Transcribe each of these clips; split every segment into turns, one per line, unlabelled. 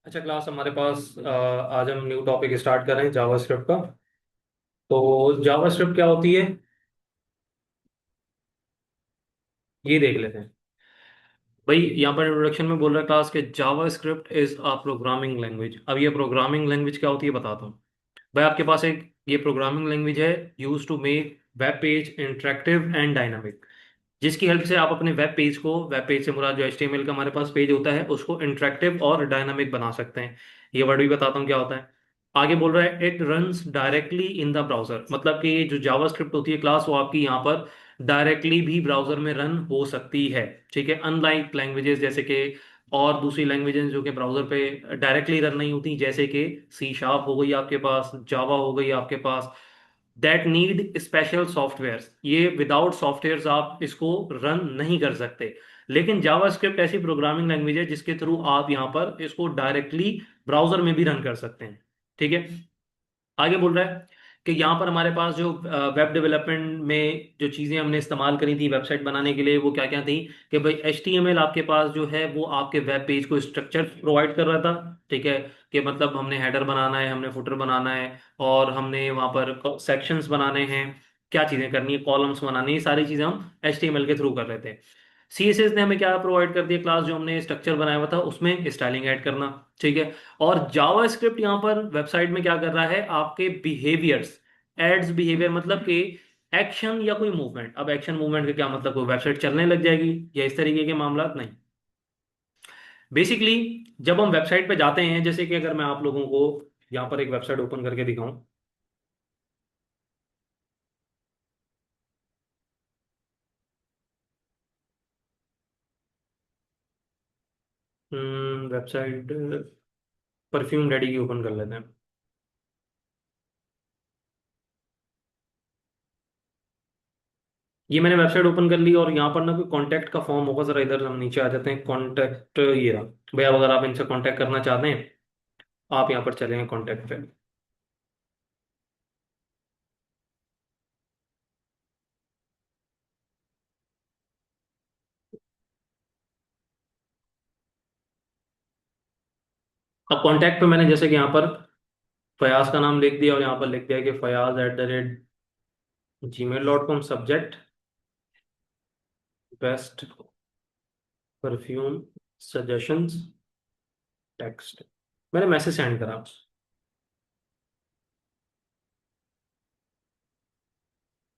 अच्छा क्लास, हमारे पास आज हम न्यू टॉपिक स्टार्ट कर रहे हैं जावास्क्रिप्ट का। तो जावास्क्रिप्ट क्या होती है ये देख लेते हैं। भाई यहाँ पर इंट्रोडक्शन में बोल रहा है क्लास के JavaScript is a programming language. अब ये प्रोग्रामिंग लैंग्वेज क्या होती है बताता हूँ। भाई आपके पास एक ये प्रोग्रामिंग लैंग्वेज है use to make web page interactive and dynamic, जिसकी हेल्प से आप अपने वेब पेज से मुराद जो HTML का हमारे पास पेज होता है उसको इंटरेक्टिव और डायनामिक बना सकते हैं। ये वर्ड भी बताता हूँ क्या होता है। आगे बोल रहा है it runs directly in the browser, मतलब कि ये जो जावास्क्रिप्ट होती है क्लास वो आपकी यहाँ पर डायरेक्टली भी ब्राउजर में रन हो सकती है। ठीक है, अनलाइक लैंग्वेजेस जैसे कि और दूसरी लैंग्वेजेस जो कि ब्राउजर पे डायरेक्टली रन नहीं होती, जैसे कि C# हो गई आपके पास, जावा हो गई आपके पास, दैट नीड स्पेशल सॉफ्टवेयर। ये विदाउट सॉफ्टवेयर आप इसको रन नहीं कर सकते। लेकिन जावास्क्रिप्ट ऐसी प्रोग्रामिंग लैंग्वेज है जिसके थ्रू आप यहाँ पर इसको डायरेक्टली ब्राउजर में भी रन कर सकते हैं। ठीक है, आगे बोल रहा है कि यहाँ पर हमारे पास जो वेब डेवलपमेंट में जो चीज़ें हमने इस्तेमाल करी थी वेबसाइट बनाने के लिए वो क्या क्या थी। कि भाई HTML आपके पास जो है वो आपके वेब पेज को स्ट्रक्चर प्रोवाइड कर रहा था। ठीक है, कि मतलब हमने हेडर बनाना है, हमने फुटर बनाना है, और हमने वहाँ पर सेक्शंस बनाने हैं, क्या चीज़ें करनी है, कॉलम्स बनाने, ये सारी चीज़ें हम HTML के थ्रू कर रहे थे। CSS ने हमें क्या प्रोवाइड कर दिया क्लास, जो हमने स्ट्रक्चर बनाया हुआ था उसमें स्टाइलिंग ऐड करना। ठीक है, और जावास्क्रिप्ट यहाँ पर वेबसाइट में क्या कर रहा है, आपके बिहेवियर्स, एड्स बिहेवियर, मतलब कि एक्शन या कोई मूवमेंट। अब एक्शन मूवमेंट का क्या मतलब, कोई वेबसाइट चलने लग जाएगी या इस तरीके के मामला नहीं। बेसिकली जब हम वेबसाइट पे जाते हैं, जैसे कि अगर मैं आप लोगों को यहाँ पर एक वेबसाइट ओपन करके दिखाऊं। वेबसाइट परफ्यूम डैडी की ओपन कर लेते हैं। ये मैंने वेबसाइट ओपन कर ली और यहाँ पर ना कोई कांटेक्ट का फॉर्म होगा, जरा इधर हम नीचे आ जाते हैं। कांटेक्ट ये रहा। भैया अगर आप इनसे कांटेक्ट करना चाहते हैं आप यहाँ पर चलेंगे कांटेक्ट पे। अब कांटेक्ट पे मैंने जैसे कि यहाँ पर फयाज का नाम लिख दिया और यहाँ पर लिख दिया कि fayaz@gmail.com, subject best perfume suggestions, text. मैंने मैसेज सेंड करा।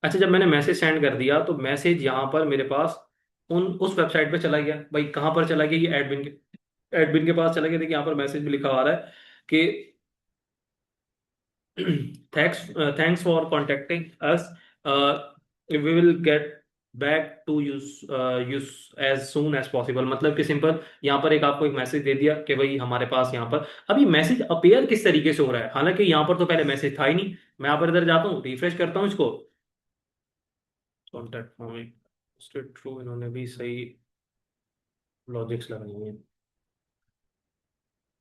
अच्छा, जब मैंने मैसेज सेंड कर दिया तो मैसेज यहाँ पर मेरे पास उस वेबसाइट पे चला गया। भाई कहाँ पर चला गया, ये एडमिन के पास चला गया। देखिए यहाँ पर मैसेज में लिखा आ रहा है कि thanks thanks for contacting us, we will get back to use use as soon as possible. मतलब कि सिंपल यहाँ पर एक आपको एक मैसेज दे दिया कि भाई हमारे पास यहाँ पर अब ये मैसेज अपेयर किस तरीके से हो रहा है, हालांकि यहाँ पर तो पहले मैसेज था ही नहीं। मैं यहाँ पर इधर जाता हूँ, रिफ्रेश करता हूँ इसको। कॉन्टैक्ट फॉर्म ट्रू, इन्होंने भी सही लॉजिक्स लगाई हैं।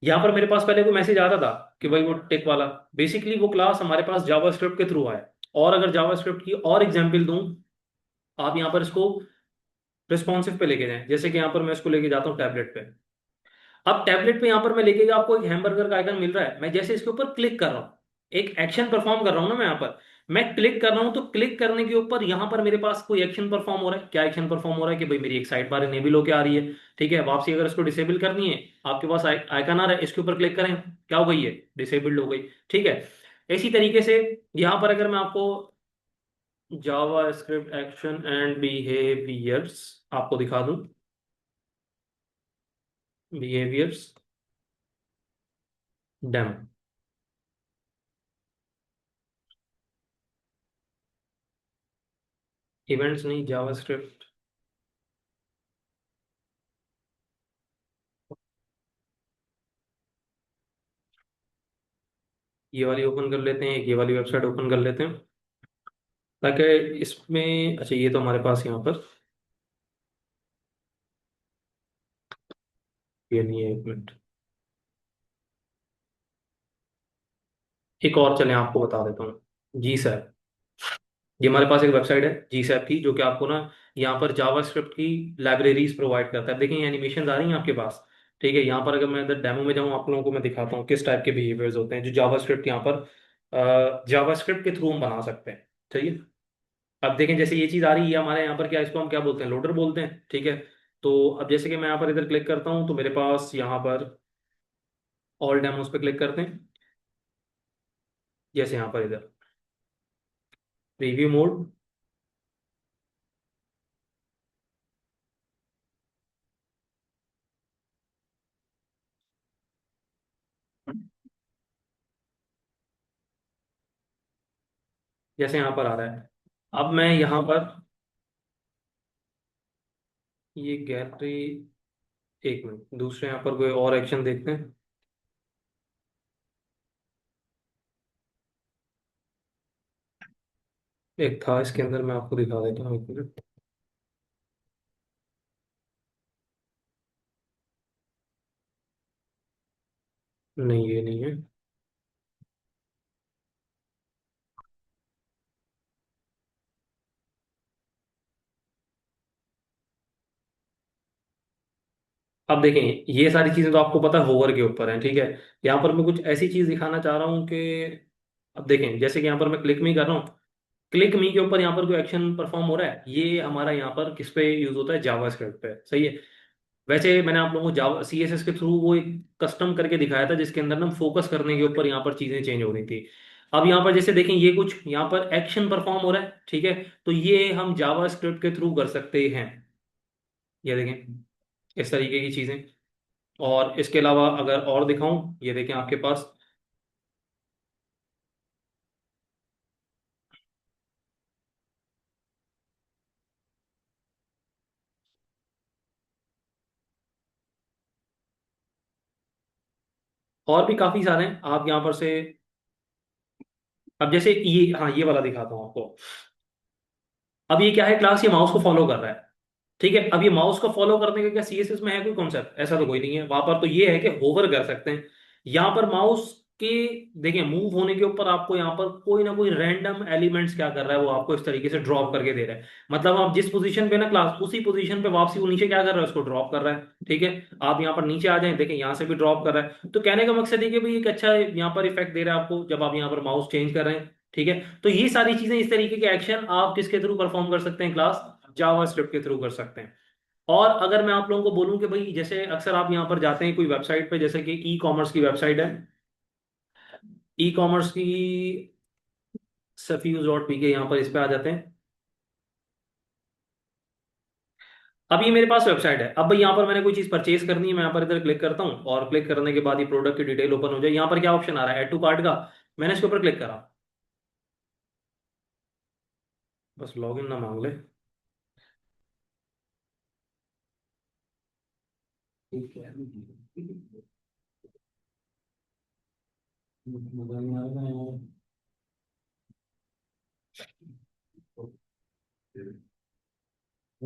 यहाँ पर मेरे पास पहले कोई मैसेज आता था कि भाई वो टिक वाला, बेसिकली वो क्लास हमारे पास जावास्क्रिप्ट के थ्रू आया। और अगर जावास्क्रिप्ट की और एग्जांपल दूं, आप यहाँ पर इसको रिस्पॉन्सिव पे लेके जाएं। जैसे कि यहाँ पर मैं इसको लेके जाता हूँ टैबलेट पे। अब टैबलेट पे यहाँ पर मैं लेके गया, आपको एक हैमबर्गर का आइकन मिल रहा है। मैं जैसे इसके ऊपर क्लिक कर रहा हूँ, एक एक्शन परफॉर्म कर रहा हूँ ना मैं यहाँ पर। मैं क्लिक कर रहा हूँ तो क्लिक करने के ऊपर यहाँ पर मेरे पास कोई एक्शन परफॉर्म हो रहा है। क्या एक्शन परफॉर्म हो रहा है कि भाई मेरी एक साइड बार इनेबल होके आ रही है। ठीक है, वापसी अगर इसको डिसेबल करनी है, आपके पास आइकन आ रहा है, इसके ऊपर क्लिक करें, क्या हो गई है, डिसेबल्ड हो गई। ठीक है, इसी तरीके से यहाँ पर अगर मैं आपको जावा स्क्रिप्ट एक्शन एंड बिहेवियर्स आपको दिखा दूं, बिहेवियर्स डेमो, इवेंट्स नहीं, जावा स्क्रिप्ट। ये वाली ओपन कर लेते हैं, एक ये वाली वेबसाइट ओपन कर लेते हैं ताकि इसमें, अच्छा ये तो हमारे पास यहाँ पर ये नहीं है, एक मिनट। एक और चलें आपको बता देता हूँ। जी सर। ये हमारे पास एक वेबसाइट है जीसैप की, जो कि आपको ना यहाँ पर जावास्क्रिप्ट की लाइब्रेरीज प्रोवाइड करता है। देखिए ये एनिमेशन आ रही हैं आपके पास। ठीक है, यहाँ पर अगर मैं इधर डेमो में जाऊँ, आप लोगों को मैं दिखाता हूँ किस टाइप के बिहेवियर्स होते हैं जो जावास्क्रिप्ट यहाँ पर जावास्क्रिप्ट के थ्रू हम बना सकते हैं। ठीक है, अब देखें जैसे ये चीज़ आ रही है हमारे यहाँ पर, क्या इसको हम क्या बोलते हैं, लोडर बोलते हैं। ठीक है, तो अब जैसे कि मैं यहाँ पर इधर क्लिक करता हूँ तो मेरे पास यहाँ पर ऑल डेमोस पे क्लिक करते हैं। जैसे यहाँ पर इधर प्रीव्यू मोड, जैसे यहाँ पर आ रहा है। अब मैं यहाँ पर ये गैलरी, एक मिनट, दूसरे यहाँ पर कोई और एक्शन देखते हैं। एक था इसके अंदर, मैं आपको दिखा देता हूँ, एक मिनट। नहीं ये नहीं है। अब देखें, ये सारी चीजें तो आपको पता है होवर के ऊपर है। ठीक है, यहाँ पर मैं कुछ ऐसी चीज दिखाना चाह रहा हूँ कि अब देखें जैसे कि यहाँ पर मैं क्लिक मी कर रहा हूँ, क्लिक मी के ऊपर यहाँ पर कोई एक्शन परफॉर्म हो रहा है, ये हमारा यहाँ पर किस पे यूज होता है, जावास्क्रिप्ट पे। सही है। वैसे मैंने आप लोगों को जावा सीएसएस के थ्रू वो एक कस्टम करके दिखाया था जिसके अंदर ना फोकस करने के ऊपर यहाँ पर चीजें चेंज हो रही थी। अब यहाँ पर जैसे देखें ये कुछ यहाँ पर एक्शन परफॉर्म हो रहा है। ठीक है, तो ये हम जावास्क्रिप्ट के थ्रू कर सकते हैं। ये देखें इस तरीके की चीजें। और इसके अलावा अगर और दिखाऊं, ये देखें आपके पास, और भी काफी सारे हैं आप यहाँ पर से। अब जैसे ये, हाँ ये वाला दिखाता हूँ आपको। अब ये क्या है, क्लास ये माउस को फॉलो कर रहा है। ठीक है, अब ये माउस को फॉलो करने का क्या सीएसएस में है कोई कॉन्सेप्ट? ऐसा तो कोई नहीं है वहां पर। तो ये है कि होवर कर सकते हैं यहाँ पर माउस के। देखिए मूव होने के ऊपर आपको यहाँ पर कोई ना कोई रैंडम एलिमेंट्स क्या कर रहा है, वो आपको इस तरीके से ड्रॉप करके दे रहा है। मतलब आप जिस पोजीशन पे ना क्लास, उसी पोजीशन पे वापसी वो नीचे क्या कर रहा है, उसको ड्रॉप कर रहा है। ठीक है, आप यहाँ पर नीचे आ जाएं, देखें यहाँ से भी ड्रॉप कर रहा है। तो कहने का मकसद है कि भाई एक अच्छा यहाँ पर इफेक्ट दे रहा है आपको जब आप यहाँ पर माउस चेंज कर रहे हैं। ठीक है, तो ये सारी चीजें, इस तरीके के एक्शन आप किसके थ्रू परफॉर्म कर सकते हैं, क्लास जावास्क्रिप्ट के थ्रू कर सकते हैं। और अगर मैं आप लोगों को बोलूं कि भाई जैसे अक्सर आप यहाँ पर जाते हैं कोई वेबसाइट पे, जैसे कि ई कॉमर्स की वेबसाइट है, ई कॉमर्स की सफीज डॉट पी के, यहाँ पर इस पे आ जाते हैं। अब ये मेरे पास वेबसाइट है। अब भाई यहाँ पर मैंने कोई चीज परचेज करनी है, मैं यहाँ पर इधर क्लिक करता हूँ और क्लिक करने के बाद ये प्रोडक्ट की डिटेल ओपन हो जाए। यहाँ पर क्या ऑप्शन आ रहा है, एड टू कार्ट का। मैंने इसके ऊपर क्लिक करा, बस लॉगिन ना मांग ले। ठीक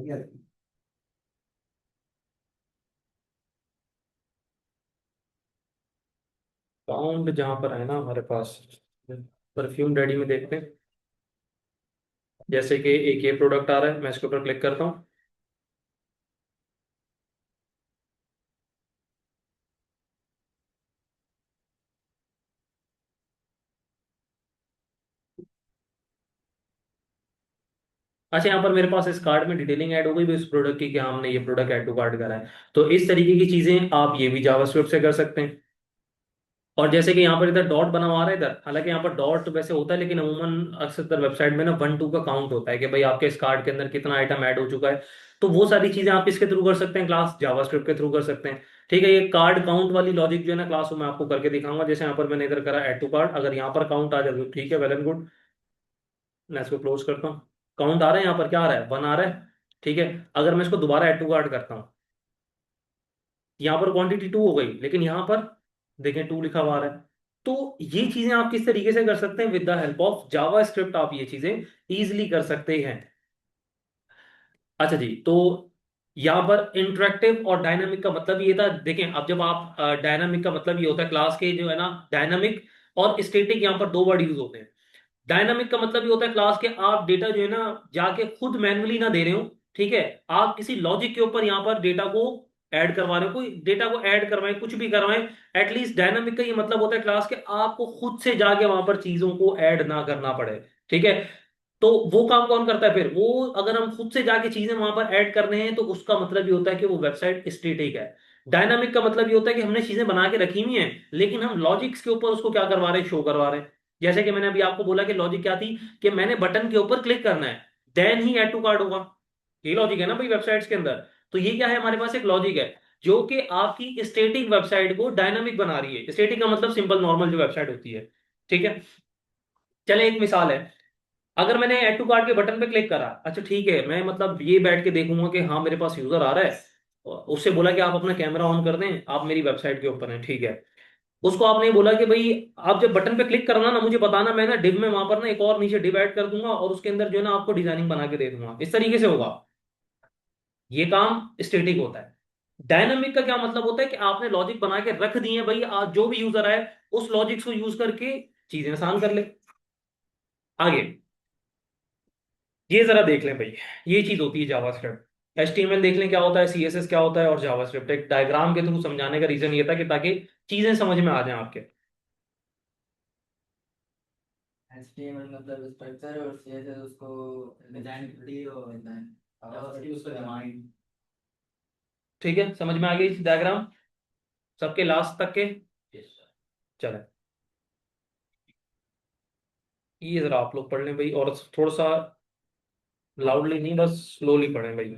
है, अकाउंट जहाँ पर है ना हमारे पास, परफ्यूम डैडी में देखते हैं। जैसे कि एक ये प्रोडक्ट आ रहा है, मैं इसके ऊपर क्लिक करता हूँ। अच्छा, यहाँ पर मेरे पास इस कार्ड में डिटेलिंग ऐड हो गई भी इस प्रोडक्ट की, कि हाँ, हमने ये प्रोडक्ट ऐड टू कार्ड करा है। तो इस तरीके की चीजें आप ये भी जावास्क्रिप्ट से कर सकते हैं। और जैसे कि यहाँ पर इधर डॉट बना हुआ है इधर, हालांकि यहाँ पर डॉट वैसे होता है लेकिन अमूमन अक्सर वेबसाइट में ना 1 2 का काउंट होता है कि भाई आपके इस कार्ड के अंदर कितना आइटम ऐड हो चुका है। तो वो सारी चीजें आप इसके थ्रू कर सकते हैं, क्लास जावास्क्रिप्ट के थ्रू कर सकते हैं। ठीक है, ये कार्ड काउंट वाली लॉजिक जो है ना क्लास, वो मैं आपको करके दिखाऊंगा। जैसे यहाँ पर मैंने इधर करा ऐड टू कार्ड, अगर यहाँ पर काउंट आ जाए तो ठीक है, वेल एंड गुड। मैं इसको क्लोज करता हूँ। काउंट आ रहा है, यहाँ पर क्या आ रहा है, 1 आ रहा है। ठीक है, अगर मैं इसको दोबारा ऐड टू कार्ड करता हूँ, यहाँ पर क्वांटिटी 2 हो गई, लेकिन यहाँ पर देखें 2 लिखा हुआ आ रहा है। तो ये चीजें आप किस तरीके से कर सकते हैं, with the help of Java script आप ये चीजें इजीली कर सकते हैं। अच्छा जी, तो यहाँ पर इंटरेक्टिव और डायनामिक का मतलब ये था। देखें अब जब आप डायनामिक का मतलब ये होता है, क्लास के जो है ना डायनामिक और स्टेटिक, यहाँ पर 2 वर्ड यूज होते हैं। डायनामिक का मतलब ये होता है क्लास के आप डेटा जो है ना जाके खुद मैन्युअली ना दे रहे हो, ठीक है, आप किसी लॉजिक के ऊपर यहाँ पर डेटा को ऐड करवा रहे हो, कोई डेटा को ऐड करवाएं, कुछ भी करवाएं। एटलीस्ट डायनामिक का ये मतलब होता है क्लास के आपको खुद से जाके वहां पर चीजों को ऐड ना करना पड़े, ठीक है। तो वो काम कौन करता है फिर, वो अगर हम खुद से जाके चीजें वहां पर ऐड करने हैं तो उसका मतलब ये होता है कि वो वेबसाइट स्टैटिक है। डायनामिक का मतलब ये होता है कि हमने चीजें बना के रखी हुई हैं, लेकिन हम लॉजिक्स के ऊपर उसको क्या करवा रहे हैं, शो करवा रहे हैं। जैसे कि मैंने अभी आपको बोला कि लॉजिक क्या थी, कि मैंने बटन के ऊपर क्लिक करना है, देन ही ऐड टू कार्ट होगा। ये लॉजिक है ना भाई वेबसाइट्स के अंदर। तो ये क्या है, हमारे पास एक लॉजिक है जो कि आपकी स्टैटिक वेबसाइट को डायनामिक बना रही है। स्टैटिक का मतलब सिंपल नॉर्मल जो वेबसाइट होती है, ठीक है। चले एक मिसाल है, अगर मैंने ऐड टू कार्ट के बटन पे क्लिक करा, अच्छा ठीक है, मैं मतलब ये बैठ के देखूंगा कि हाँ मेरे पास यूजर आ रहा है, और उससे बोला कि आप अपना कैमरा ऑन कर दें, आप मेरी वेबसाइट के ऊपर हैं, ठीक है। उसको आपने बोला कि भाई आप जब बटन पे क्लिक करना ना मुझे बताना, मैं ना डिव में वहां पर ना एक और नीचे डिव ऐड कर दूंगा और उसके अंदर जो है ना आपको डिजाइनिंग बना के दे दूंगा, इस तरीके से होगा। ये काम स्टैटिक होता है। डायनामिक का क्या मतलब होता है कि आपने लॉजिक बना के रख दिए हैं भाई, आज जो भी यूजर आए उस लॉजिक को यूज करके चीजें आसान कर ले। आगे ये जरा देख लें भाई, ये चीज होती है जावास्क्रिप्ट। एचटीएमएल देख लें क्या होता है, सीएसएस क्या होता है, और जावास्क्रिप्ट एक डायग्राम के थ्रू समझाने का रीजन ये था कि ताकि चीजें समझ में आ जाएं आपके।
HTML मतलब स्ट्रक्चर और CSS उसको डिजाइन करती और डिजाइन जावास्क्रिप्ट उसका डिमांड।
ठीक है, समझ में आ गई डायग्राम सबके लास्ट तक के। चले ये जरा आप लोग पढ़ लें भाई, और थोड़ा सा लाउडली नहीं, बस स्लोली पढ़ें भाई।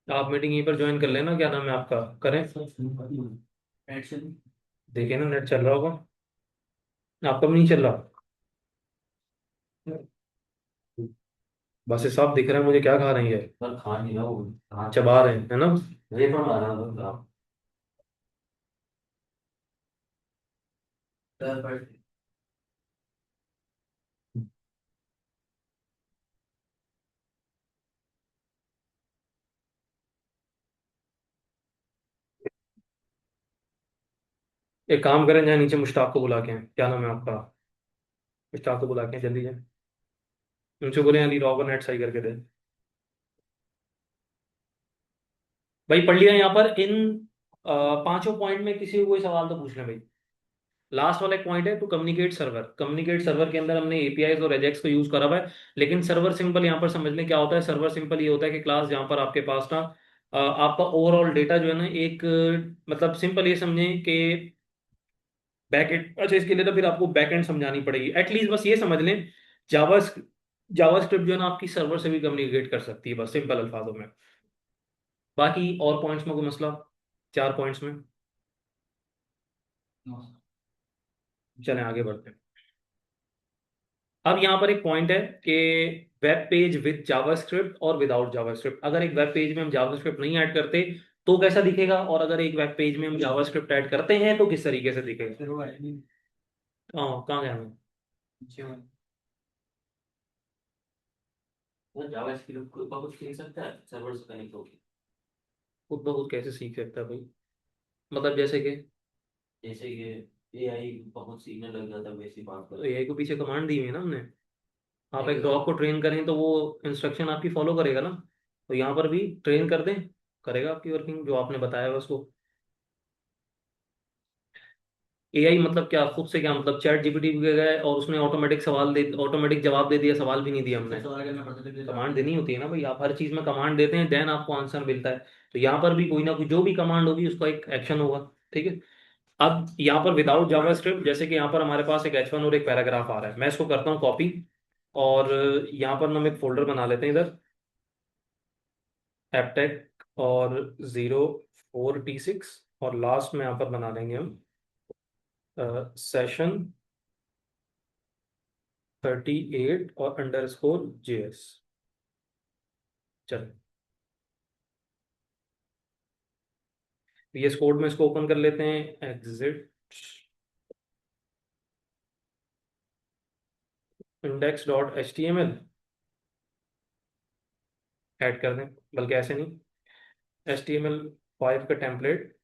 आप मीटिंग यहीं पर ज्वाइन कर लेना, क्या नाम है आपका, करें। देखिए ना नेट चल रहा होगा, आपका भी नहीं चल रहा। बस ये सब दिख रहा है मुझे, क्या खा रही है, पर खा नहीं रहा वो, चबा रहे हैं है ना। रेफर मारा था। एक काम करें, जहाँ नीचे मुश्ताक को बुला के हैं, क्या नाम है आपका, मुश्ताक को बुला के हैं, जल्दी जाए, उनसे बोले अली रॉग नेट सही करके दे। भाई पढ़ लिया यहाँ पर इन पांचों पॉइंट में किसी को कोई सवाल तो पूछ लें भाई। लास्ट वाला एक पॉइंट है to communicate server. Communicate server के अंदर हमने एपीआईज और एजेक्स को यूज करा हुआ है, लेकिन सर्वर सिंपल यहाँ पर समझ लें क्या होता है। सर्वर सिंपल ये होता है कि क्लास जहाँ पर आपके पास ना आपका ओवरऑल डेटा जो है ना एक मतलब सिंपल ये समझें कि बैकएंड, अच्छा इसके लिए तो फिर आपको बैकएंड समझानी पड़ेगी, एटलीस्ट बस ये समझ लें जावा जावास्क्रिप्ट जो है ना आपकी सर्वर से भी कम्युनिकेट कर सकती है, बस सिंपल अल्फाजों में। बाकी और पॉइंट्स में कोई मसला, चार पॉइंट्स में। चलें आगे बढ़ते हैं। अब यहाँ पर एक पॉइंट है कि वेब पेज विद जावास्क्रिप्ट और विदाउट जावास्क्रिप्ट। अगर एक वेब पेज में हम जावास्क्रिप्ट नहीं ऐड करते तो कैसा दिखेगा, और अगर एक वेब पेज में हम जावास्क्रिप्ट ऐड करते हैं तो किस तरीके से दिखेगा। हाँ कहाँ गया मैं। जावास्क्रिप्ट खुद ब खुद सीख सकता है सर्वर से कनेक्ट होकर, खुद ब खुद कैसे सीख सकता है भाई, मतलब जैसे कि एआई बहुत सीखने लग जाता है वैसी बात कर, एआई को पीछे कमांड दी हुई है ना हमने। आप एक डॉग को ट्रेन करें तो वो इंस्ट्रक्शन आपकी फॉलो करेगा ना, तो यहाँ पर भी ट्रेन कर दें, करेगा आपकी वर्किंग जो आपने बताया है उसको। एआई मतलब क्या, खुद से क्या मतलब, चैट जीपीटी पे गए और उसने ऑटोमेटिक सवाल दे, ऑटोमेटिक जवाब दे दिया, सवाल भी नहीं दिया हमने। कमांड देनी होती है ना भाई, आप हर चीज में कमांड देते हैं देन आपको आंसर मिलता है। तो यहाँ पर भी कोई ना कोई जो भी कमांड होगी उसका एक एक्शन होगा, ठीक है। अब यहाँ पर विदाउट जावास्क्रिप्ट, जैसे कि यहाँ पर हमारे पास एक H1 और एक पैराग्राफ आ रहा है, मैं इसको करता हूँ कॉपी, और यहाँ पर हम एक फोल्डर बना लेते हैं इधर, एपटेक और 04T6, और लास्ट में यहाँ पर बना लेंगे हम सेशन 38 और _JS। चलो VS कोड में इसको ओपन कर लेते हैं, exit index dot H T M L add कर दें, बल्कि ऐसे नहीं, HTML5 का टेम्पलेट।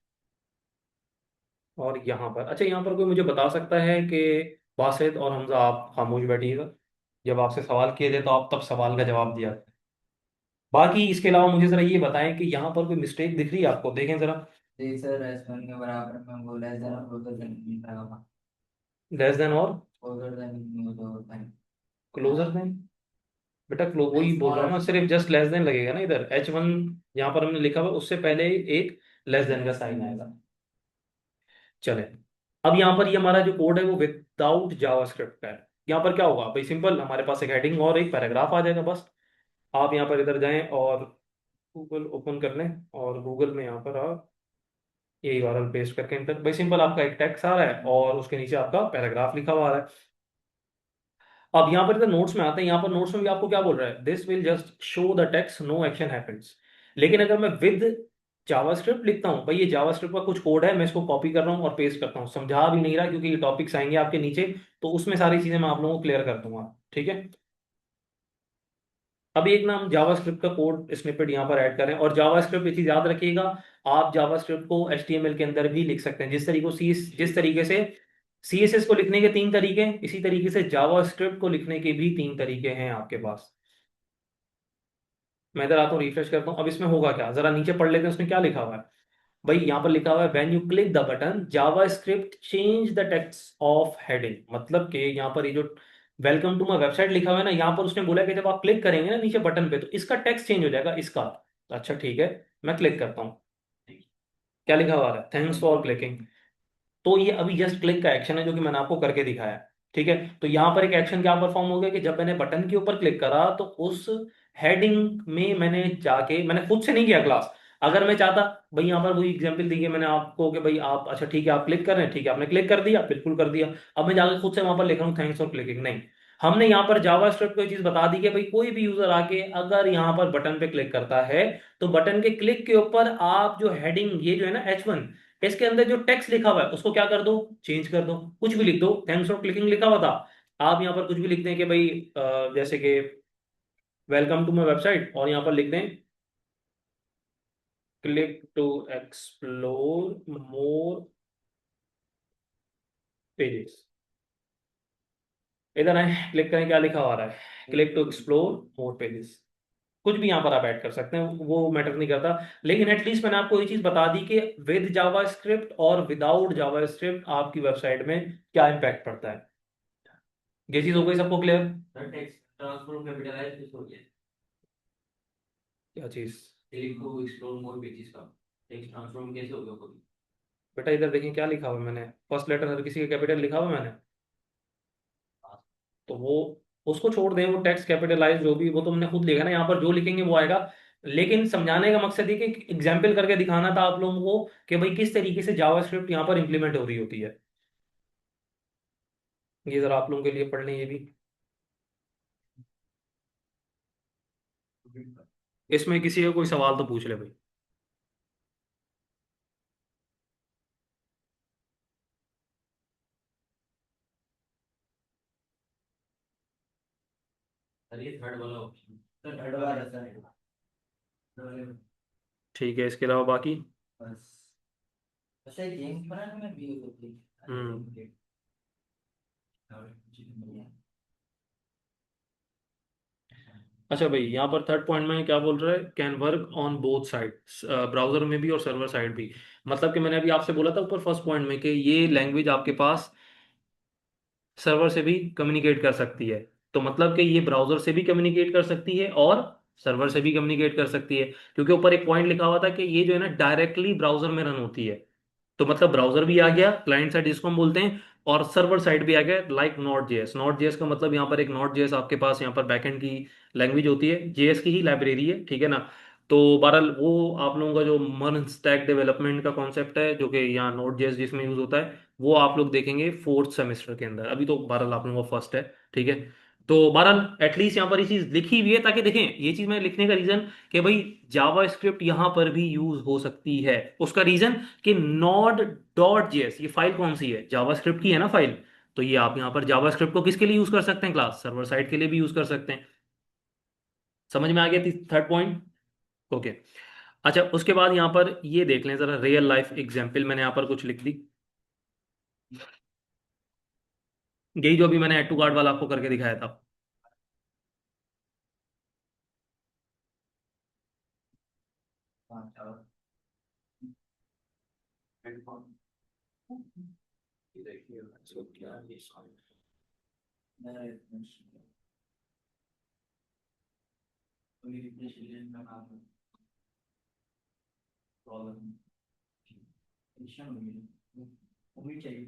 और यहाँ पर, अच्छा यहाँ पर कोई मुझे बता सकता है कि बासित और हमजा आप खामोश बैठिएगा, जब आपसे सवाल किए थे तो आप तब सवाल का जवाब दिया। बाकी इसके अलावा मुझे जरा ये बताएं कि यहाँ पर कोई मिस्टेक दिख रही है आपको, देखें जरा।
जी सर, रेस्टोरेंट के बराबर में बोला है जरा, क्लोजर देन लिखा होगा।
लेस देन और
क्लोजर देन जो होता है।
क्लोजर देन, बेटा क्लो वही बोल रहा
स्मॉल।
हूँ ना, सिर्फ जस्ट लेस देन लगेगा ना इधर, H1 यहाँ पर हमने लिखा हुआ, उससे पहले एक लेस देन का साइन आएगा। चले, अब यहाँ पर ये हमारा जो कोड है वो विदाउट जावास्क्रिप्ट का है। यहाँ पर क्या होगा भाई, सिंपल, हमारे पास एक हेडिंग और एक पैराग्राफ आ जाएगा बस। आप यहाँ पर इधर जाएं और गूगल ओपन कर लें, और गूगल में यहाँ पर आप ये URL पेस्ट करके इंटर, भाई सिंपल, आपका एक टेक्स्ट आ रहा है और उसके नीचे आपका पैराग्राफ लिखा हुआ आ रहा है। अब यहाँ पर इधर नोट्स में आते हैं, यहाँ पर नोट्स में भी आपको क्या बोल रहा है, this will just show the text, no action happens. लेकिन अगर मैं विद जावास्क्रिप्ट लिखता हूँ, भाई ये जावास्क्रिप्ट का कुछ कोड है, मैं इसको कॉपी कर रहा हूँ और पेस्ट करता हूँ, समझा भी नहीं रहा क्योंकि ये टॉपिक्स आएंगे आपके नीचे, तो उसमें सारी चीजें मैं आप लोगों को क्लियर कर दूंगा, ठीक है। अभी एक ना हम जावास्क्रिप्ट का कोड स्निपेट यहाँ पर ऐड करें, और जावास्क्रिप्ट ये चीज याद रखिएगा, आप जावास्क्रिप्ट को HTML के अंदर भी लिख सकते हैं, जिस तरीके से CSS को लिखने के तीन तरीके हैं, इसी तरीके से जावास्क्रिप्ट को लिखने के भी तीन तरीके हैं आपके पास। मैं इधर आता हूँ, रिफ्रेश करता हूँ, अब इसमें होगा क्या, जरा नीचे पढ़ लेते हैं उसमें क्या लिखा हुआ है। भाई यहाँ पर लिखा हुआ है, when you click the button JavaScript change the text of heading, मतलब कि यहाँ पर ये जो वेलकम टू माई वेबसाइट लिखा हुआ है ना, यहाँ पर उसने बोला है कि जब आप क्लिक करेंगे ना नीचे बटन पे, तो इसका टेक्स्ट चेंज हो जाएगा, इसका। अच्छा ठीक है, मैं क्लिक करता हूँ, क्या लिखा हुआ है, थैंक्स फॉर क्लिकिंग। तो ये अभी जस्ट क्लिक का एक्शन है जो कि मैंने आपको करके दिखाया है, ठीक है। तो यहाँ पर एक एक्शन क्या परफॉर्म हो गया कि जब मैंने बटन के ऊपर क्लिक करा तो उस हेडिंग में मैंने जाके, मैंने खुद से नहीं किया क्लास, अगर मैं चाहता, भाई यहाँ पर वही एग्जांपल दी है मैंने आपको कि भाई आप, अच्छा ठीक है आप क्लिक कर रहे हैं, ठीक है आपने क्लिक कर दिया, बिल्कुल कर दिया, अब मैं जाकर खुद से वहां पर लिख रहा हूँ थैंक्स फॉर क्लिकिंग, नहीं। हमने यहाँ पर जावास्क्रिप्ट को ये चीज बता दी कि भाई कोई भी यूजर आके अगर यहाँ पर बटन पे क्लिक करता है, तो बटन के क्लिक के ऊपर आप जो हेडिंग, ये जो है ना H1, इसके अंदर जो टेक्स्ट लिखा हुआ है उसको क्या कर दो, चेंज कर दो, कुछ भी लिख दो, थैंक्स फॉर क्लिकिंग लिखा हुआ था, आप यहाँ पर कुछ भी लिख दें कि भाई जैसे कि वेलकम टू माई वेबसाइट, और यहाँ पर लिख दें click to explore more pages. इधर आए, क्लिक करें, क्या लिखा हुआ आ रहा है, click to explore more pages. कुछ भी यहाँ पर आप ऐड कर सकते हैं, वो मैटर नहीं करता। लेकिन एटलीस्ट मैंने आपको ये चीज बता दी कि विद जावास्क्रिप्ट और विदाउट जावास्क्रिप्ट आपकी वेबसाइट में क्या इम्पैक्ट पड़ता है। ये चीज हो गई सबको clear.
Sir text transform capitalize किस हो गया?
क्या चीज,
click to explore more pages का टेक्स्ट ट्रांसफॉर्म कैसे हो गया कोई?
बेटा इधर देखें क्या लिखा हुआ है मैंने, फर्स्ट लेटर हर किसी का कैपिटल लिखा हुआ है मैंने, तो वो उसको छोड़ दें, वो टेक्स्ट कैपिटलाइज जो भी, वो तो हमने खुद लिखा ना, यहाँ पर जो लिखेंगे वो आएगा। लेकिन समझाने का मकसद ये कि एग्जाम्पल करके दिखाना था आप लोगों को कि भाई किस तरीके से जावास्क्रिप्ट यहाँ पर इंप्लीमेंट हो रही होती है। ये जरा आप लोगों के लिए पढ़ लें ये भी, इसमें किसी का कोई सवाल तो पूछ ले भाई।
सर ये थर्ड वाला ऑप्शन, सर थर्ड वाला सर।
ठीक है, इसके अलावा बाकी।
बस। अच्छा ये गेम्स बनाने में भी यूज होती
हम्म।
है।
अच्छा भाई, यहाँ पर थर्ड पॉइंट में क्या बोल रहा है, can work on both side, browser में भी और सर्वर साइड भी। मतलब कि मैंने अभी आपसे बोला था ऊपर फर्स्ट पॉइंट में कि ये लैंग्वेज आपके पास सर्वर से भी कम्युनिकेट कर सकती है, तो मतलब कि ये ब्राउजर से भी कम्युनिकेट कर सकती है और सर्वर से भी कम्युनिकेट कर सकती है, क्योंकि ऊपर एक पॉइंट लिखा हुआ था कि ये जो है ना डायरेक्टली ब्राउजर में रन होती है। तो मतलब ब्राउजर भी आ गया, क्लाइंट साइड जिसको हम बोलते हैं, और सर्वर साइड भी आ गया, like not JS. Not JS का मतलब यहाँ पर एक नॉट जेएस आपके पास यहाँ पर बैकएंड की लैंग्वेज होती है, जेएस की ही लाइब्रेरी है, ठीक है ना। तो बहरहाल वो आप लोगों का जो मर्ज स्टैक डेवलपमेंट का कॉन्सेप्ट है, जो कि यहाँ नोड जेएस जिसमें यूज होता है, वो आप लोग देखेंगे फोर्थ सेमेस्टर के अंदर, अभी तो बहरहाल आप लोगों का फर्स्ट है, ठीक है। तो बहरहाल एटलीस्ट यहाँ पर ये चीज लिखी हुई है, ताकि देखें ये चीज मैं लिखने का रीजन कि भाई जावा स्क्रिप्ट यहाँ पर भी यूज हो सकती है। उसका रीजन कि नोड डॉट जेएस, ये फाइल कौन सी है, जावा स्क्रिप्ट की है ना फाइल। तो ये आप यहाँ पर जावा स्क्रिप्ट को किसके लिए यूज कर सकते हैं, क्लास सर्वर साइड के लिए भी यूज कर सकते हैं। समझ में आ गया थर्ड पॉइंट। ओके। अच्छा, उसके बाद यहाँ पर ये देख लें जरा, रियल लाइफ एग्जाम्पल मैंने यहाँ पर कुछ लिख दी। यही जो अभी मैंने एड टू कार्ड वाला आपको करके दिखाया था।
हाँ चलो।
ये देखिए, इसको क्या है, ये
मैं कोई रिप्लेस का नाम है, प्रॉब्लम टेंशन होगी, उम्मीद चाहिए।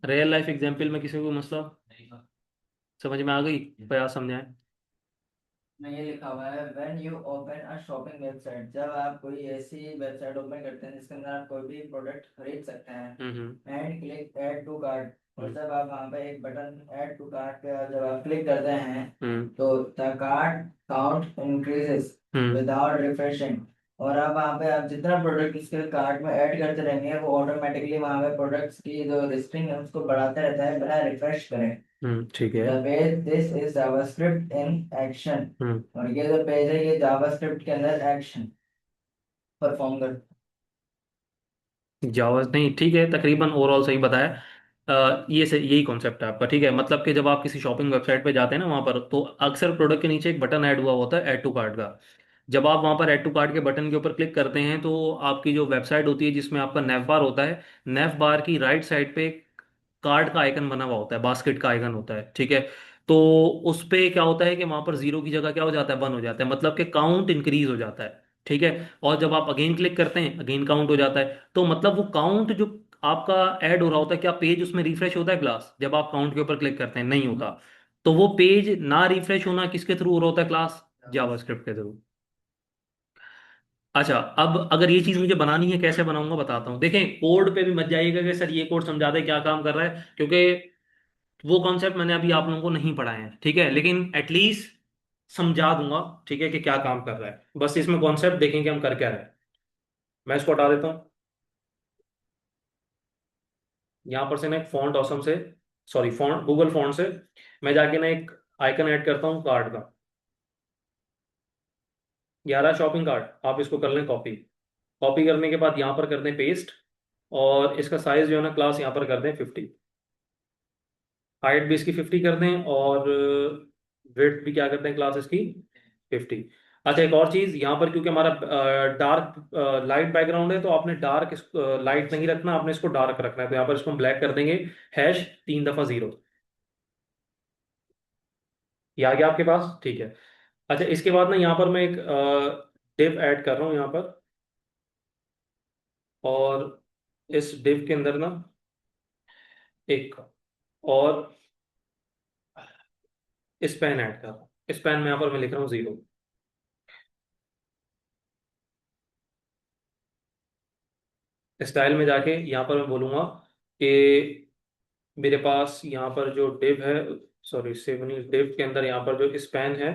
रियल लाइफ एग्जाम्पल में किसी को मसला
नहीं था।
समझ में आ गई, प्रयास समझाएं।
में ये लिखा हुआ है when you open a shopping website, जब आप कोई ऐसी वेबसाइट ओपन करते हैं जिसके अंदर आप कोई भी प्रोडक्ट खरीद सकते
हम्म।
हैं, and click add to cart, और
हम्म।
जब आप वहाँ पे एक बटन ऐड टू कार्ट पे जब आप क्लिक करते हैं,
हम्म।
तो the cart count increases
hmm.
Without refreshing. और अब वहाँ पे आप जितना प्रोडक्ट उसके कार्ट में ऐड करते रहेंगे, वो ऑटोमेटिकली वहाँ पे प्रोडक्ट्स की जो लिस्टिंग है उसको बढ़ाते रहता है बिना रिफ्रेश करें।
ठीक है।
The page this is JavaScript in action।
हम्म।
और ये जो पेज है ये JavaScript के अंदर एक्शन परफॉर्म कर।
जावा नहीं, ठीक है, तकरीबन ओवरऑल सही बताया। ये से यही कॉन्सेप्ट है आपका, ठीक है। मतलब कि जब आप किसी शॉपिंग वेबसाइट पे जाते हैं ना, वहाँ पर तो अक्सर प्रोडक्ट के नीचे एक बटन ऐड हुआ होता है, ऐड टू कार्ट का। जब आप वहाँ पर ऐड टू कार्ट के बटन के ऊपर क्लिक करते हैं, तो आपकी जो वेबसाइट होती है जिसमें आपका नेव बार होता है, नेव बार की राइट साइड पे कार्ड का आइकन बना हुआ होता है, बास्केट का आइकन होता है, ठीक है। तो उस पे क्या होता है कि वहां पर जीरो की जगह क्या हो जाता है, वन हो जाता है, मतलब कि काउंट इंक्रीज हो जाता है, ठीक है। और जब आप अगेन क्लिक करते हैं, अगेन काउंट हो जाता है। तो मतलब वो काउंट जो आपका ऐड हो रहा होता है, क्या पेज उसमें रिफ्रेश होता है क्लास, जब आप काउंट के ऊपर क्लिक करते हैं, नहीं होता। तो वो पेज ना रिफ्रेश होना किसके थ्रू हो रहा होता है, क्लास जावास्क्रिप्ट के थ्रू। अच्छा, अब अगर ये चीज मुझे बनानी है, कैसे बनाऊंगा बताता हूँ। देखें, कोड पे भी मत जाइएगा कि सर ये कोड समझा दे क्या काम कर रहा है, क्योंकि वो कॉन्सेप्ट मैंने अभी आप लोगों को नहीं पढ़ाए हैं, ठीक है। लेकिन एटलीस्ट समझा दूंगा, ठीक है, कि क्या काम कर रहा है। बस इसमें कॉन्सेप्ट देखेंगे हम कर क्या रहे हैं। मैं इसको हटा देता हूँ। यहाँ पर से ना एक फॉन्ट ऑसम से, सॉरी फॉन्ट गूगल फॉन्ट से मैं जाके ना एक आइकन ऐड करता हूँ कार्ड का। 11 शॉपिंग कार्ट, आप इसको कर लें कॉपी। कॉपी करने के बाद यहाँ पर कर दें पेस्ट, और इसका साइज जो है ना क्लास यहाँ पर कर दें 50। हाइट भी इसकी 50 कर दें, और विड्थ भी क्या करते हैं क्लास इसकी 50। अच्छा, एक और चीज यहाँ पर, क्योंकि हमारा डार्क लाइट बैकग्राउंड है, तो आपने डार्क लाइट नहीं रखना, आपने इसको डार्क रखना है। तो यहाँ पर इसको हम ब्लैक कर देंगे, हैश 3 दफा 0। ये आ गया आपके पास, ठीक है। अच्छा, इसके बाद ना यहाँ पर मैं एक डिव ऐड कर रहा हूँ यहाँ पर, और इस डिव के अंदर ना एक और स्पैन ऐड कर रहा हूँ। स्पैन में यहाँ पर मैं लिख रहा हूँ 0। स्टाइल में जाके यहाँ पर मैं बोलूंगा कि मेरे पास यहाँ पर जो डिव है, सॉरी सेवन डिव के अंदर यहाँ पर जो स्पैन है,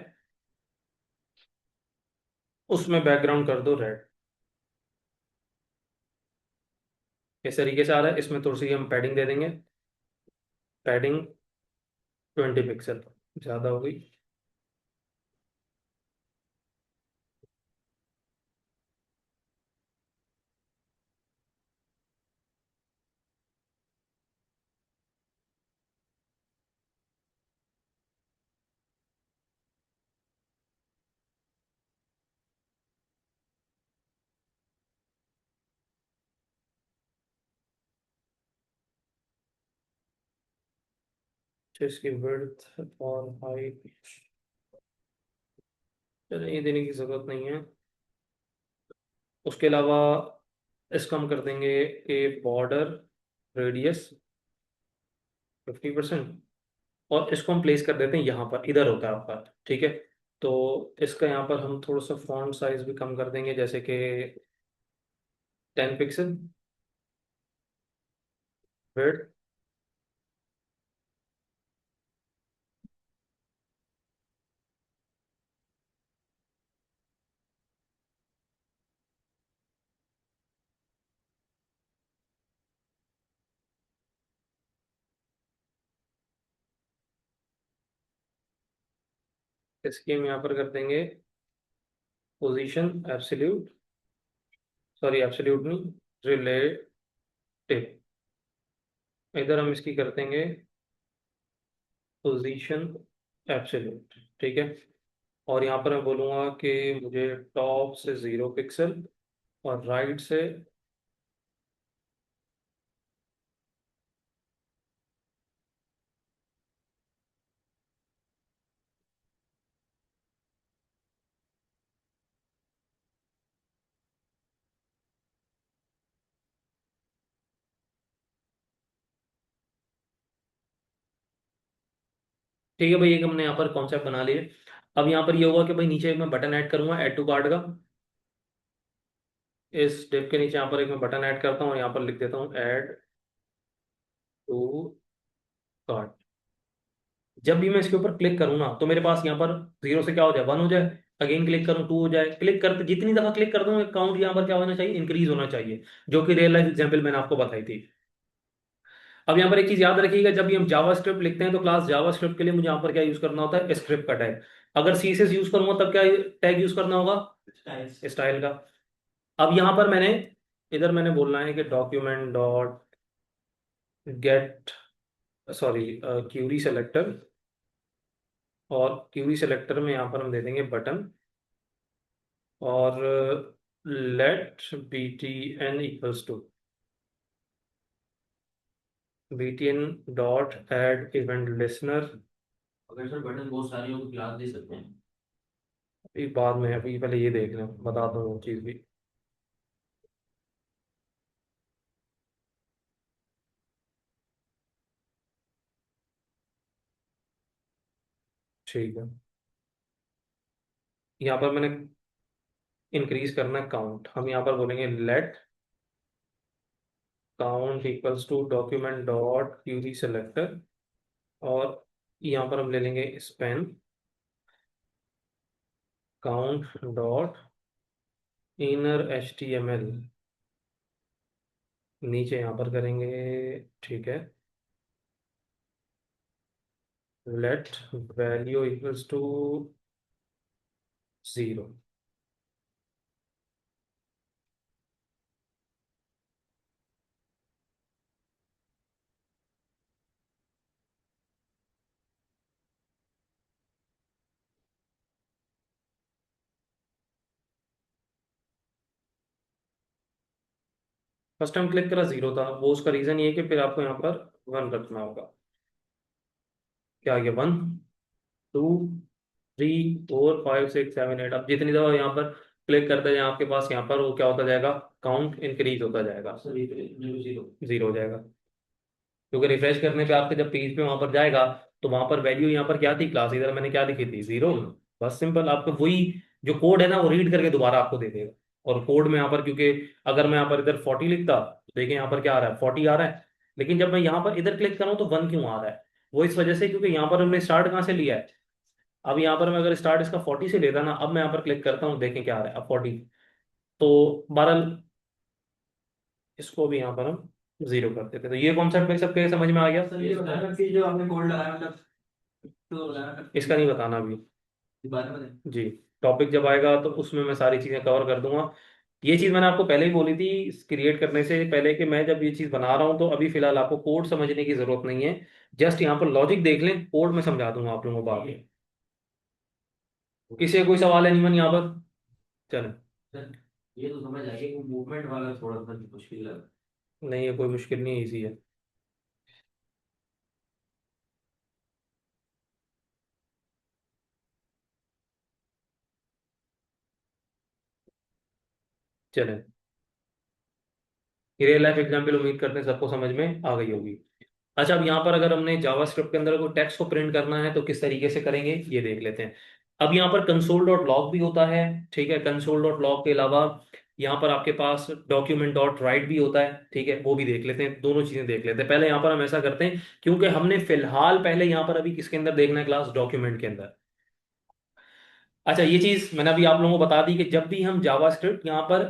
उसमें बैकग्राउंड कर दो रेड। इस तरीके से आ रहा है। इसमें थोड़ी सी हम पैडिंग दे देंगे, पैडिंग 20 पिक्सल, ज़्यादा हो गई। तो इसकी विड्थ और हाइट ये देने की ज़रूरत नहीं है। उसके अलावा इसको हम कर देंगे कि बॉर्डर रेडियस 50%, और इसको हम प्लेस कर देते हैं यहाँ पर, इधर होता है आपका, ठीक है। तो इसका यहाँ पर हम थोड़ा सा फॉन्ट साइज भी कम कर देंगे, जैसे कि 10 पिक्सल। विड्थ इसकी हम यहाँ पर कर देंगे पोजीशन एब्सोल्यूट, सॉरी एब्सोल्यूट नहीं, रिलेटिव। इधर हम इसकी कर देंगे पोजीशन एब्सोल्यूट, ठीक है। और यहाँ पर मैं बोलूँगा कि मुझे टॉप से 0 पिक्सल और राइट से, ठीक है भाई, एक हमने यहाँ पर कॉन्सेप्ट बना लिए। अब यहाँ पर ये होगा कि भाई नीचे मैं बटन ऐड करूंगा ऐड टू कार्ट का। इस डिव के नीचे यहाँ पर एक मैं बटन ऐड करता हूँ और यहाँ पर लिख देता हूँ ऐड टू कार्ट। जब भी मैं इसके ऊपर क्लिक करूँ ना तो मेरे पास यहाँ पर 0 से क्या हो जाए, 1 हो जाए। अगेन क्लिक करूँ 2 हो जाए। क्लिक करते जितनी दफा क्लिक करता हूँ काउंट यहाँ पर क्या होना चाहिए, इंक्रीज होना चाहिए, जो कि रियल लाइफ एग्जाम्पल मैंने आपको बताई थी। अब यहाँ पर एक चीज याद रखिएगा, जब भी हम जावा स्क्रिप्ट लिखते हैं तो क्लास जावा स्क्रिप्ट के लिए मुझे यहाँ पर क्या यूज करना होता है, स्क्रिप्ट का टैग। अगर सीएसएस यूज करूंगा तब क्या टैग यूज करना होगा, स्टाइल का। अब यहाँ पर मैंने, इधर मैंने बोलना है कि document dot get, sorry query selector, और क्यूरी सेलेक्टर में यहाँ पर हम दे देंगे बटन, और let B T N equals to B T N dot add event listener.
अगर सर बटन बहुत सारी हो तो क्लास दे सकते हैं।
अभी बाद में, अभी पहले ये देख लें, बता दूँ वो चीज़ भी। ठीक है, यहाँ पर मैंने इंक्रीज करना है काउंट। हम यहाँ पर बोलेंगे let count equals to document dot query selector, और यहाँ पर हम ले लेंगे span count dot inner H T M L, नीचे यहाँ पर करेंगे, ठीक है, let value equals to 0। First time क्लिक करा 0 था, वो उसका रीजन ये है कि फिर आपको यहाँ पर 1 रखना होगा। क्या आ गया, 1 2 3 4 5 6 7 8। अब जितनी दफा यहाँ पर क्लिक करते जाए आपके पास यहाँ पर वो क्या होता जाएगा, काउंट इंक्रीज होता जाएगा, जीरो जीरो हो जाएगा। क्योंकि रिफ्रेश करने पे आपके जब पेज पे वहां पर जाएगा तो वहां पर वैल्यू यहाँ पर क्या थी, क्लास इधर मैंने क्या लिखी थी, 0। बस सिंपल, आपको वही जो कोड है ना वो रीड करके दोबारा आपको दे देगा। और कोड में यहाँ पर, क्योंकि अगर मैं यहाँ पर इधर 40 लिखता तो देखिए यहाँ पर क्या आ रहा है, 40 आ रहा है। लेकिन जब मैं यहाँ पर इधर क्लिक करूँ तो 1 क्यों आ रहा है, वो इस वजह से क्योंकि यहाँ पर हमने स्टार्ट कहाँ से लिया है। अब यहाँ पर मैं अगर स्टार्ट इसका 40 से लेता ना, अब मैं यहाँ पर क्लिक करता हूँ, देखें क्या आ रहा है, अब 40। तो बहरहाल इसको भी यहाँ पर हम 0 कर देते, तो ये कॉन्सेप्ट मेरे सबके समझ में आ गया।
सर ये बताना कि जो आपने कोड लगाया मतलब तो लगाना
इसका नहीं बताना अभी,
बारे में बताएं।
जी। टॉपिक जब आएगा तो उसमें मैं सारी चीज़ें कवर कर दूंगा। ये चीज़ मैंने आपको पहले ही बोली थी क्रिएट करने से पहले कि मैं जब ये चीज़ बना रहा हूँ तो अभी फिलहाल आपको कोड समझने की ज़रूरत नहीं है। जस्ट यहाँ पर लॉजिक देख लें, कोड में समझा दूंगा आप लोगों को आगे। किसी का कोई सवाल है नीमन यहाँ पर, चलें।
सर ये तो समझ आ गया कि मूवमेंट वाला थोड़ा सा मुश्किल लगा।
नहीं है, कोई मुश्किल नहीं है, ईजी है। चलें, रियल लाइफ एग्जाम्पल उम्मीद करते हैं सबको समझ में आ गई होगी। अच्छा, अब यहाँ पर अगर हमने जावास्क्रिप्ट के अंदर कोई टेक्स्ट को प्रिंट करना है तो किस तरीके से करेंगे ये देख लेते हैं। अब यहाँ पर कंसोल डॉट लॉग भी होता है, ठीक है। कंसोल डॉट लॉग के अलावा यहाँ पर आपके पास डॉक्यूमेंट डॉट राइट भी होता है, ठीक है, वो भी देख लेते हैं। दोनों चीजें देख लेते हैं। पहले यहाँ पर हम ऐसा करते हैं, क्योंकि हमने फिलहाल पहले यहाँ पर अभी किसके अंदर देखना है, क्लास डॉक्यूमेंट के अंदर। अच्छा, ये चीज मैंने अभी आप लोगों को बता दी कि जब भी हम जावास्क्रिप्ट यहाँ पर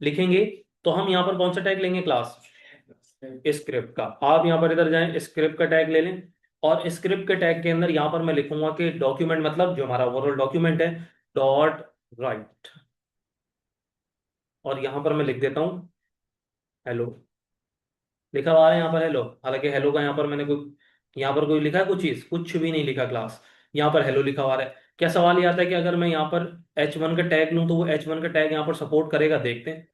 लिखेंगे तो हम यहाँ पर कौन सा टैग लेंगे, क्लास स्क्रिप्ट का। आप यहाँ पर इधर जाएं, स्क्रिप्ट का टैग ले लें। और स्क्रिप्ट के टैग के अंदर यहाँ पर मैं लिखूंगा कि डॉक्यूमेंट मतलब जो हमारा ओवरऑल डॉक्यूमेंट है, डॉट राइट। और यहाँ पर मैं लिख देता हूँ हेलो। लिखा हुआ है यहाँ पर हेलो, हालांकि हेलो का यहाँ पर मैंने कोई, यहाँ पर कोई लिखा है कुछ चीज, कुछ भी नहीं लिखा क्लास। यहाँ पर हेलो लिखा हुआ है। क्या सवाल ये आता है कि अगर मैं यहाँ पर H1 का टैग लूँ तो वो H1 का टैग यहाँ पर सपोर्ट करेगा, देखते हैं।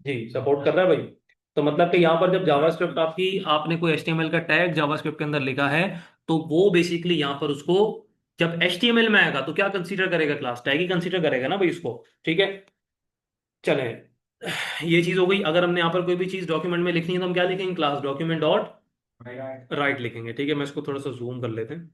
जी सपोर्ट कर रहा है भाई। तो मतलब कि यहाँ पर जब जावास्क्रिप्ट आपकी, आपने कोई HTML का टैग जावास्क्रिप्ट के अंदर लिखा है, तो वो बेसिकली यहाँ पर उसको, जब HTML में आएगा तो क्या कंसीडर करेगा, क्लास टैग ही कंसीडर करेगा ना भाई उसको। ठीक है, चले। ये चीज हो गई। अगर हमने यहाँ पर कोई भी चीज डॉक्यूमेंट में लिखनी है तो हम क्या लिखेंगे, क्लास डॉक्यूमेंट डॉट राइट लिखेंगे। ठीक है, मैं इसको थोड़ा सा जूम कर लेते हैं।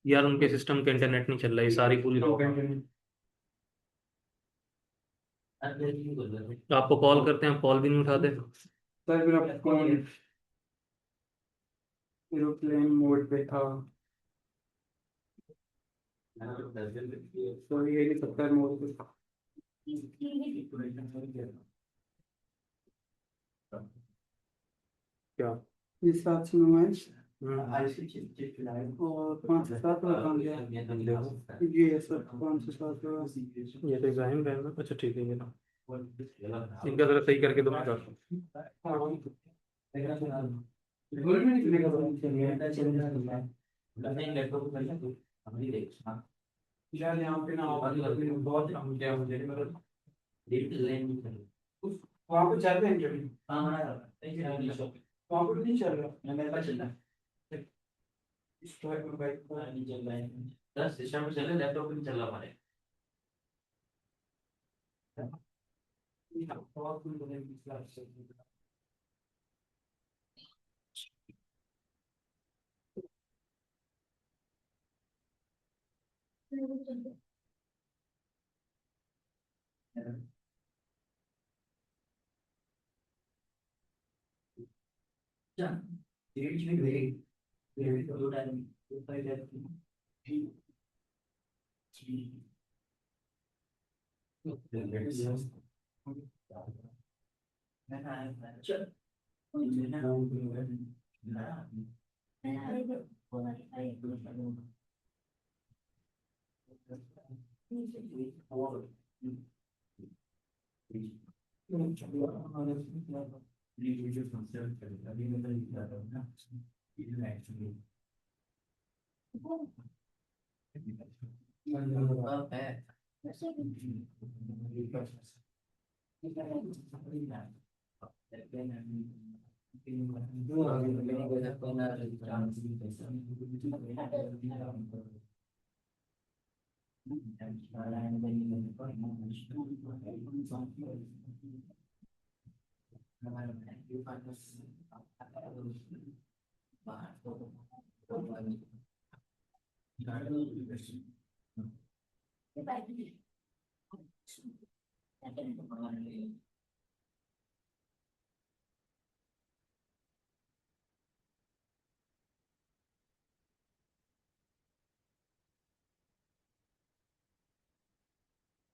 यार उनके सिस्टम के इंटरनेट नहीं चल रहा है, ये सारी पूरी आपको कॉल करते हैं, आप कॉल भी नहीं उठाते।
सर मेरा फोन एरोप्लेन मोड पे था, तो ये नहीं 70 मोड पे था।
क्या?
इस सात से मैं
हम्म,
और 5 से 7 का काम किया।
देखो
ये सर 5 से 7 का।
ये तो इब्राहिम का है ना, अच्छा ठीक है, ये ना इनका जरा सही करके दो मैं कर।
हाँ, गोल्ड में निकलने का यार यहाँ पे ना बहुत काम किया मुझे, मतलब वहाँ पे चल रहे हैं कभी, वहाँ पे नहीं चल रहा। इस टाइप में बाइक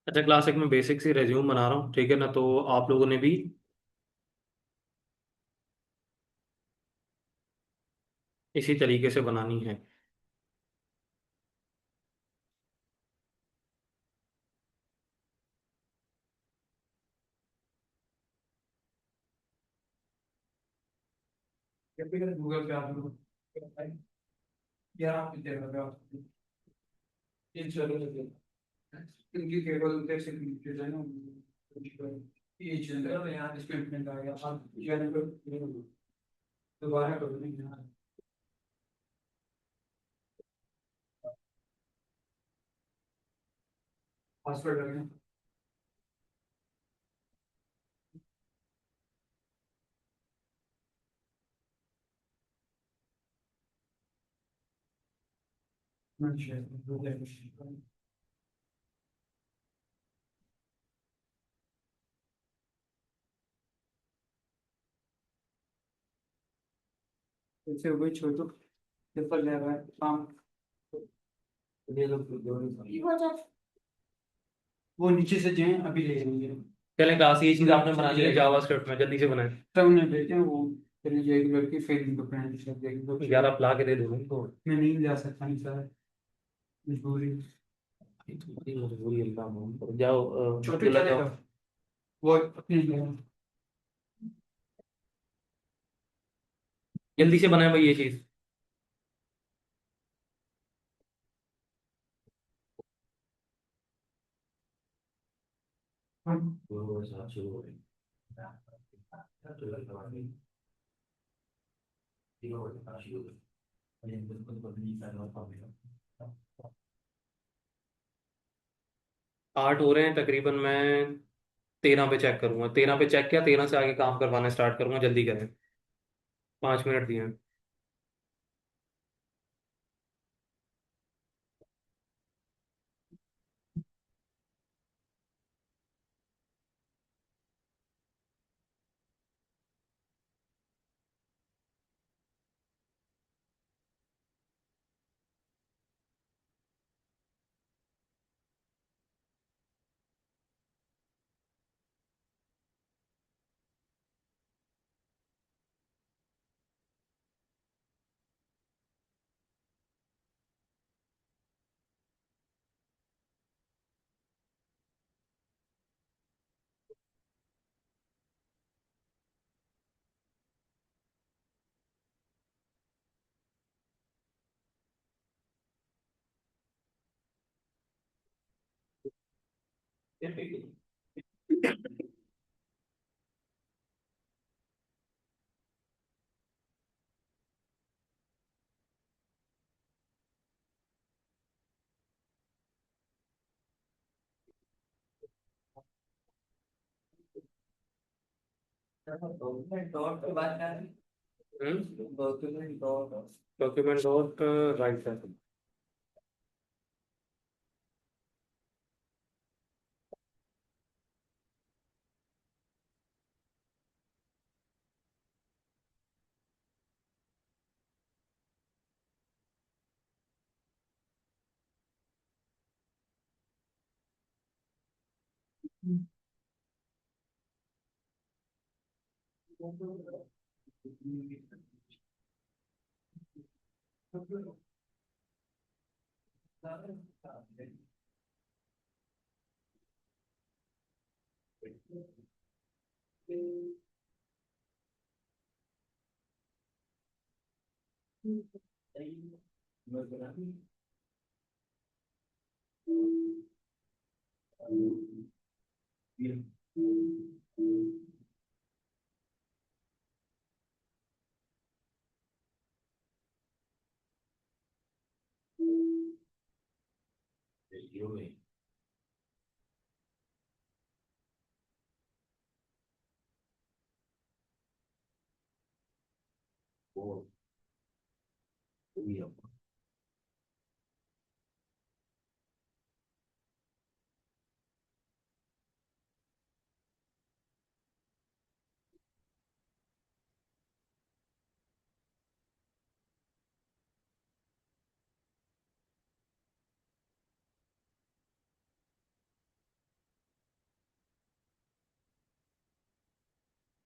अच्छा, क्लास एक में बेसिक सी रेज्यूम बना रहा हूँ, ठीक है ना, तो आप लोगों ने भी इसी तरीके से बनानी है।
गूगल पे आप लोग यार आप देख रहे हो ये चलो इनकी केबल कैसे कनेक्टेड है ना, ये चल रहा है यहाँ डिस्प्लेसमेंट आ गया, आप यार दोबारा करो नहीं यहाँ पासवर्ड लगाना। अच्छा ऐसे हो गई छोड़ दो। पेपर ले रहा है काम। वो नीचे से जाए अभी ले जाएंगे।
चलें क्लास, ये चीज आपने बना ली है जावास्क्रिप्ट में, जल्दी से बनाए।
तब उन्हें भेजे वो, फिर एक लड़की फिर इनको फ्रेंड से देखेंगे।
यार आप ला के दे दो उनको।
मैं नहीं जा सकता नहीं सर, मजबूरी।
तुम्हारी मजबूरी, अल्लाह माफ करो। जाओ
छोटे
चले
चलेगा,
जाओ।
वो अपनी ले आओ।
जल्दी से बनाए भाई ये चीज। आठ हो रहे हैं तकरीबन, मैं 13 पे चेक करूंगा। 13 पे चेक किया, 13 से आगे काम करवाना स्टार्ट करूंगा, जल्दी करें। 5 मिनट दिए हैं।
डॉक्यूमेंट डॉट के बाद क्या है? Document dot.
Document dot right है।